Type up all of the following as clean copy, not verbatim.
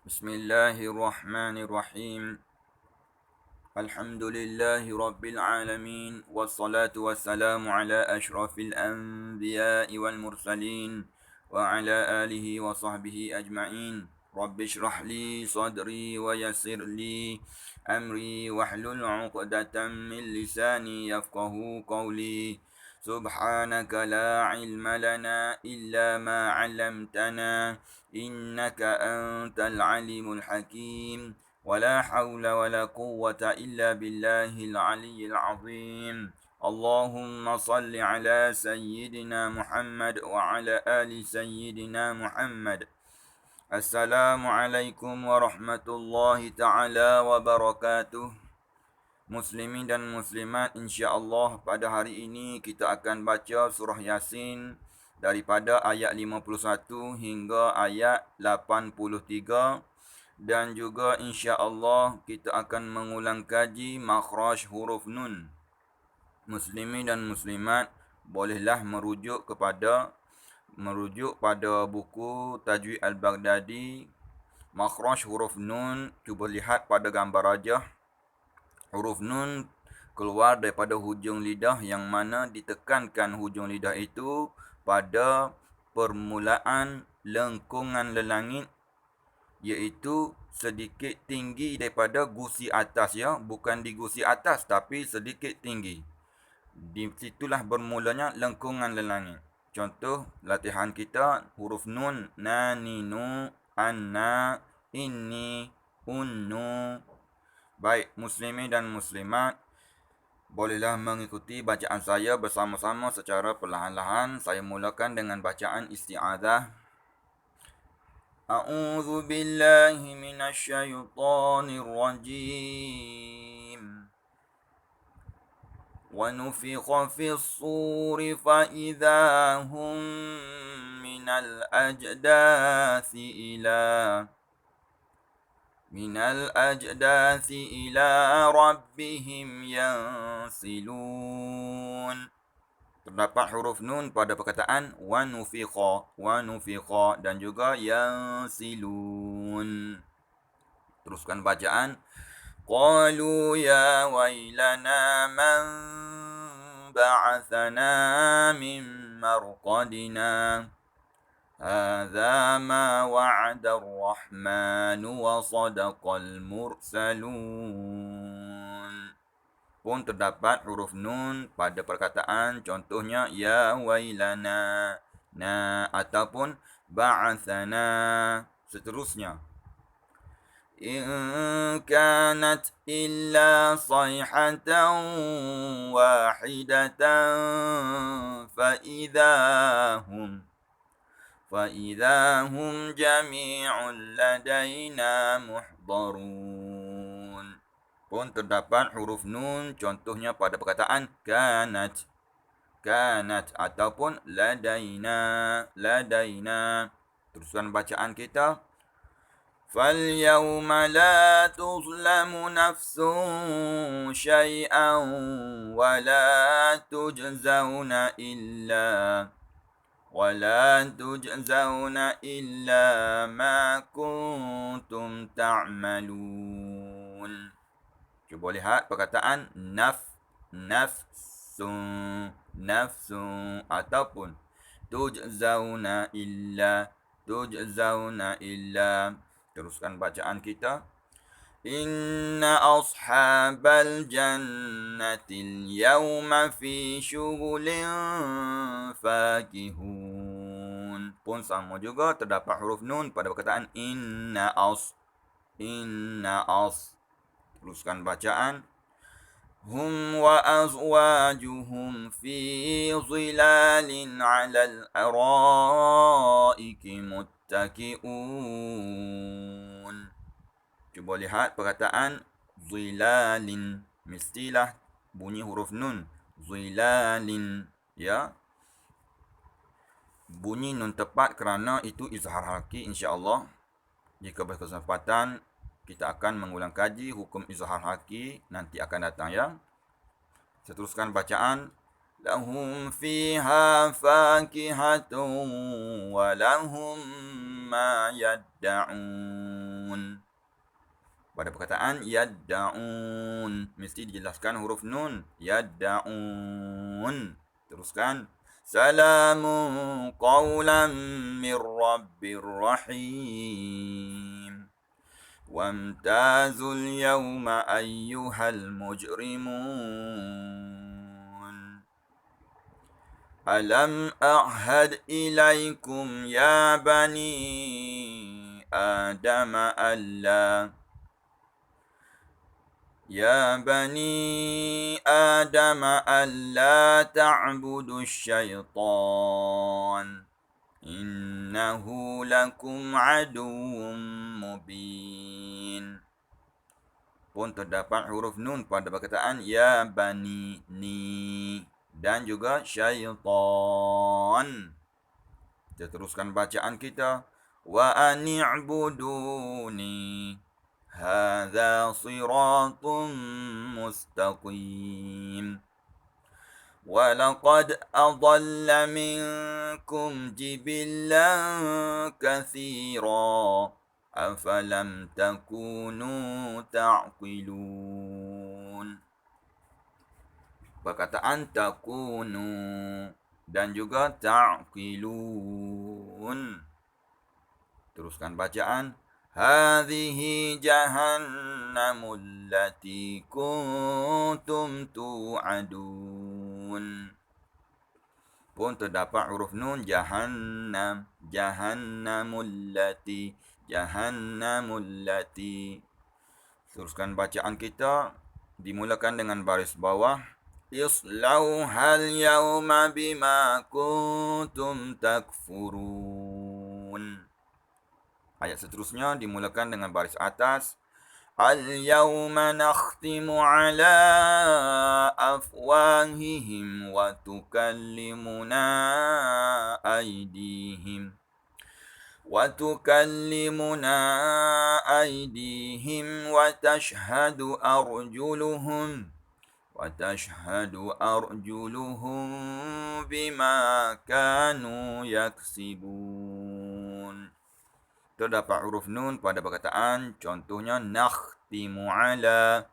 Bismillahirrahmanirrahim. Alhamdulillahi rabbil alamin. Wassalatu wassalamu ala ashrafil anbiya'i wal mursalin. Wa ala alihi wa sahbihi ajma'in. Rabbi shrah li sadri wa yassir li amri wahlul 'uqdatam min lisani yafqahu qawli. Subhanaka la ilma lana illa ma 'allamtana innaka antal alimul hakim. ولا حول ولا قوة إلا بالله العلي العظيم. اللهم صل على سيدنا محمد وعلى آل سيدنا محمد. السلام عليكم ورحمة الله تعالى وبركاته. Muslimin dan muslimat, insya-Allah pada hari ini kita akan baca surah Yasin daripada ayat 51 hingga ayat 83. Dan juga insya-Allah kita akan mengulang kaji makhraj huruf nun. Muslimin dan muslimat bolehlah merujuk pada buku Tajwid Al-Baghdadi makhraj huruf nun. Cuba lihat pada gambar rajah. Huruf nun keluar daripada hujung lidah, yang mana ditekankan hujung lidah itu pada permulaan lengkungan lelangit, iaitu sedikit tinggi daripada gusi atas, ya, bukan di gusi atas tapi sedikit tinggi. Di situlah bermulanya lengkungan lelangit. Contoh latihan kita huruf nun: naninu, anna, inni, unnu. Baik, muslimin dan muslimat, bolehlah mengikuti bacaan saya bersama-sama secara perlahan-lahan. Saya mulakan dengan bacaan isti'adzah. أعوذ بالله من الشيطان الرجيم. ونفخ في الصور فإذا هم من الأجداث إلى ربهم ينسلون. Terdapat huruf nun pada perkataan wa nufikha dan juga yansilun. Teruskan bacaan. Qalu ya wailana man ba'athana min marqadina. Hadza ma wa'ada ar-rahmanu wa sadaqal mursalun. Pun terdapat huruf nun pada perkataan, contohnya ya wailana, na, ataupun ba'athana. Seterusnya, in kanat illa sayhatan wahidatan fa'idhahum jami'un ladaina muhdarun. Pun terdapat huruf nun, contohnya pada perkataan kanat ataupun ladaina. Teruskan bacaan kita. فَالْيَوْمَ لَا تُظْلَمُ نَفْسٌ شَيْئًا وَلَا تُجْزَوْنَ إِلَّا مَا كُنْتُمْ تَعْمَلُونَ. Cuba lihat perkataan nafsun ataupun tujzauna illa. Teruskan bacaan kita. Inna ashabal jannatil yawma fi syughulin fakihun. Pun sama juga terdapat huruf nun pada perkataan inna as. Teruskan bacaan. Hum wa azwajuhum fi zilalin 'alal araiki muttaki'un. Cuba lihat perkataan zilalin. Mestilah bunyi huruf nun. Zilalin, ya. Bunyi nun tepat kerana itu izhar haki, insya-Allah. Jika berkesempatan kita akan mengulang kaji hukum izhar haki nanti akan datang, ya. Seteruskan bacaan. Lahum fiha fakihatun wa lahum ما يدعون. Pada perkataan yadda'un mesti dijelaskan huruf nun. Yadda'un. Teruskan. Salamun qawlan min rabbir rahim. Wamtazul yawma ayyuhal mujrimun. Alam a'had ilaikum ya bani Adam alla يا بني آدم ألا تعبدوا الشيطان إنه لكم عدو مبين. Pun terdapat huruf nun pada perkataan ya bani ni dan juga syaitan. Kita teruskan bacaan kita. Wa ani'buduni هذا صراط مستقيم ولقد أضل منكم جبلا كثيرا أفلم تكونوا تعقلون. Perkataan takunu dan juga ta'qilun. Teruskan bacaan. Hadhihi jahannamul lati kuntum tu'adun. Pun terdapat huruf nun jahannam. Jahannamul lati. Jahannamul lati. Teruskan bacaan kita. Dimulakan dengan baris bawah. Islauhal yawma bima kuntum takfurun. Ayat seterusnya dimulakan dengan baris atas. Al-yawma nakhtimu ala afwahihim wa tukallimuna aydihim. Wa tukallimuna aydihim wa tashhadu arjuluhum. Wa tashhadu arjuluhum bima kanu yaksibun. Terdapat huruf nun pada perkataan contohnya nakhtimu ala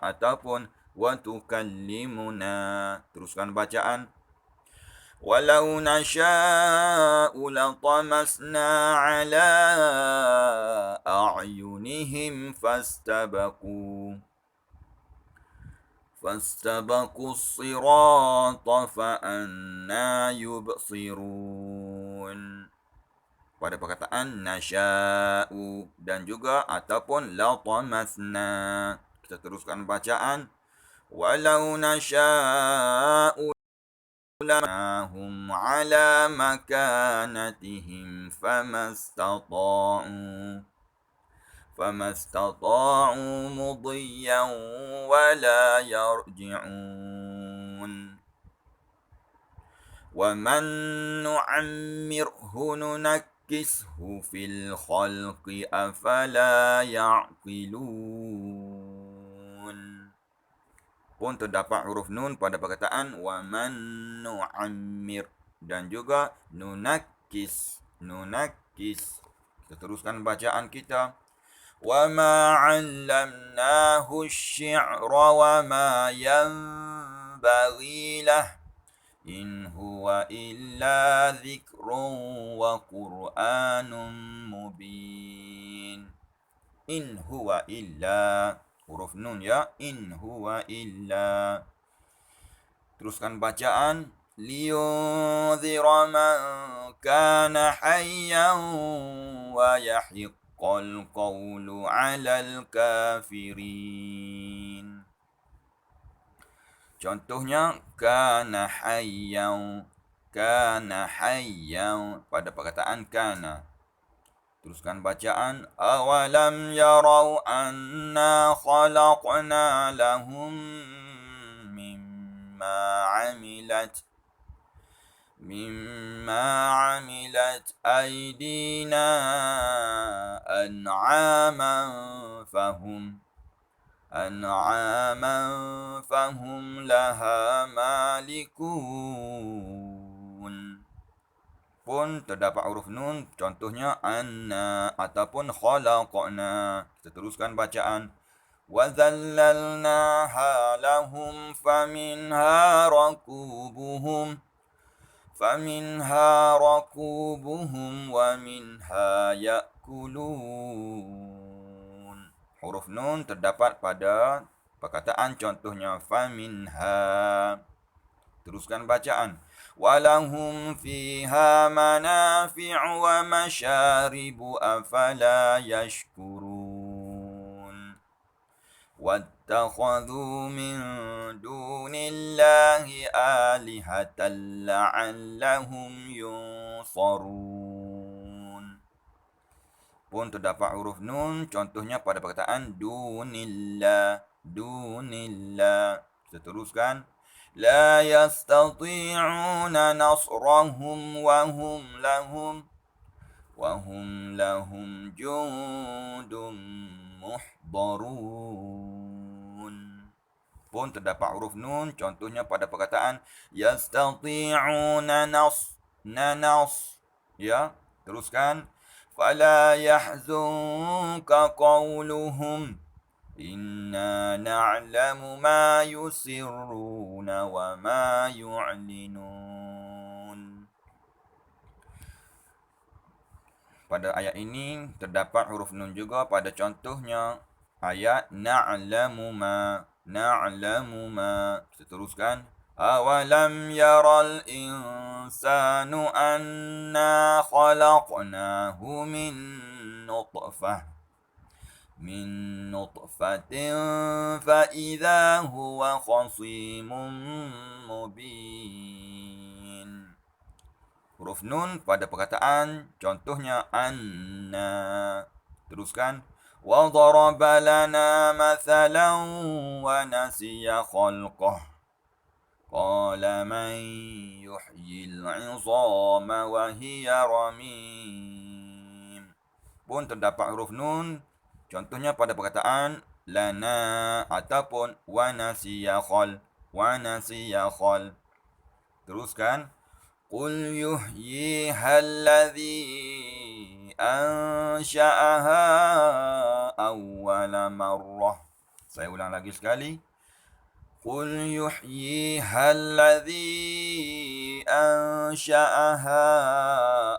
ataupun wa tukallimuna. Teruskan bacaan. Walau nasha'u latamasna ala a'yunihim fastabaqu as-sirata fa'anna yubsirun. Pada perkataan nasya'u dan juga ataupun latamasna. Kita teruskan bacaan. Walau nasya'u lanahum ala makanatihim famastata'u mudiyyan wala yarji'un. Wa man nu'ammirhu nunakkishu fil khalqi afala ya'qilun. Pun terdapat huruf nun pada perkataan wa man nu'ammir dan juga nunakkis. Kita teruskan bacaan kita. Wa ma 'allamnahu asy-syi'ra wa ma yanbaghi lahu in huwa illa dzikrun wa qur'anun mubin. In huwa illa, huruf nun ya, in huwa illa. Teruskan bacaan. Liyunzira man kana hayyan wa yahiqqal qawlu 'alal kafirin. Contohnya kana hayyan pada perkataan kana. Teruskan bacaan. Awalam yarau anna khalaqna lahum mimma amilat aydina an'aman fahum laha malikun. pun terdapat huruf nun, contohnya anna ataupun khalaqna. Kita teruskan bacaan. وَذَلَّلْنَاهَا لَهُمْ فَمِنْهَا رَكُوبُهُمْ وَمِنْهَا يَأْكُلُونَ. Huruf nun terdapat pada perkataan contohnya فَمِنْهَا. Teruskan bacaan. وَلَهُمْ فِيهَا مَنَافِعُ وَمَشَارِبُ أَفَلَا يَشْكُرُونَ. وَاتَّخَذُوا مِن دُونِ اللَّهِ آلِهَةً لَعَلَّهُمْ يُنصَرُونَ. Pun terdapat huruf nun, contohnya pada perkataan dunillah. Kita teruskan. لا يستطيعون نصرهم وهم لهم جند محضرون. Pun terdapat huruf nun, contohnya pada perkataan yastati'una nas. Ya, teruskan. فلا يحزنك قولهم إنا نعلم ما يسرون وما يعلنون. Pada ayat ini terdapat huruf nun juga pada contohnya ayat na'lamu ma. Kita teruskan. أَوَلَمْ يَرَ الْإِنسَانُ أَنَّا خَلَقْنَاهُ مِنْ نُطْفَةٍ فَإِذَا هُوَ خَصِيمٌ مُبِينٌ. Huruf nun pada perkataan contohnya anna. Teruskan. وَضَرَبَ لَنَا مَثَلًا وَنَسِيَ خَلْقَهُ قَالَ مَنْ يُحْيِي الْعِظَامَ وَهِيَ رَمِيمٌ. Pun terdapat huruf nun, contohnya pada perkataan lana ataupun wanasiya khal. Teruskan. قُلْ يُحْيِيهَا الَّذِي أَنْشَأَهَا أَوَّلَ مَرَّةٍ. Saya ulang lagi sekali. قُلْ يُحْيِيهَا الَّذِي أَنْشَأَهَا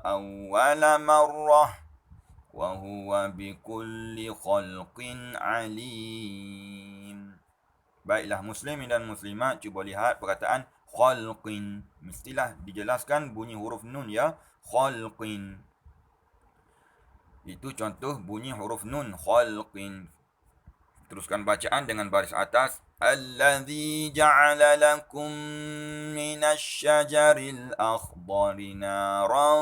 أَوَّلَ مَرَّةٍ وَهُوَ بِكُلِّ خَلْقٍ عَلِيمٌ. Baiklah muslimin dan muslimat, cuba lihat perkataan khalqin. Mestilah dijelaskan bunyi huruf nun ya. Khalqin. Itu contoh bunyi huruf nun khalqin. Teruskan bacaan dengan baris atas. الذي جعل لكم من الشجر الأخضر نارا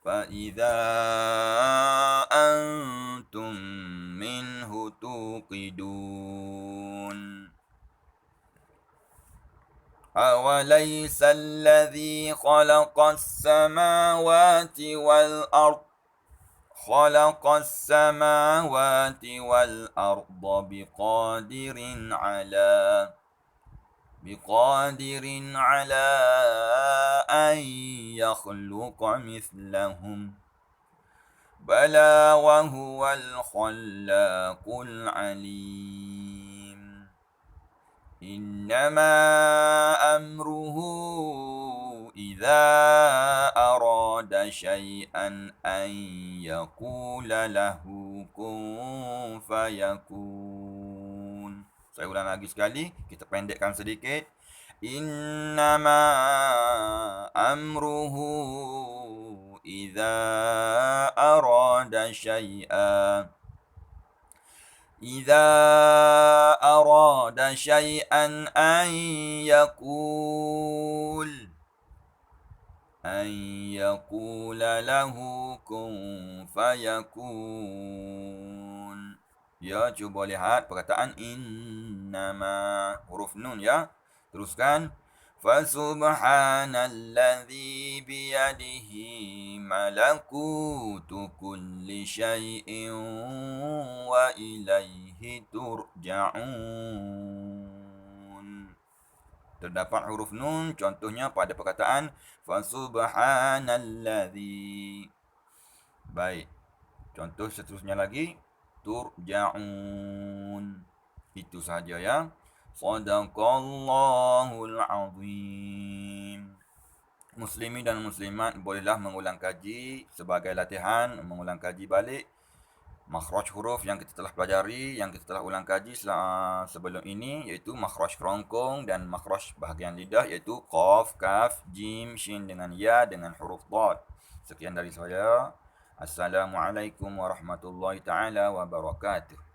فإذا أنتم منه توقدون. أوليس الذي خلق السماوات والأرض بقادر على أن يخلق مثلهم بلى وهو الخلاق العليم. إنما أمره إذا أراد شيئا أن يقول له كن فيكون. Saya ulang lagi sekali, kita pendekkan sedikit. Innama amruhu idza arada syai'an an yaqul lahu kun fayakun. Ya, cuba lihat perkataan innama, huruf nun ya. Teruskan. Fasubhanalladzi biyadihi malakutu kulli syai'in wa ilaihi turja'un. Terdapat huruf nun, contohnya pada perkataan Fasubhanalladzi. Baik. Contoh seterusnya lagi, turja'un. Itu sahaja ya. Sadaqallahul azim. Muslimin dan muslimat bolehlah mengulang kaji sebagai latihan, mengulang kaji balik makhraj huruf yang kita telah pelajari, yang kita telah ulang kaji sebelum ini, iaitu makhraj kerongkong dan makhraj bahagian lidah, iaitu qaf, kaf, jim, shin dengan ya dengan huruf dad. Sekian dari saya. Assalamualaikum warahmatullahi taala wabarakatuh.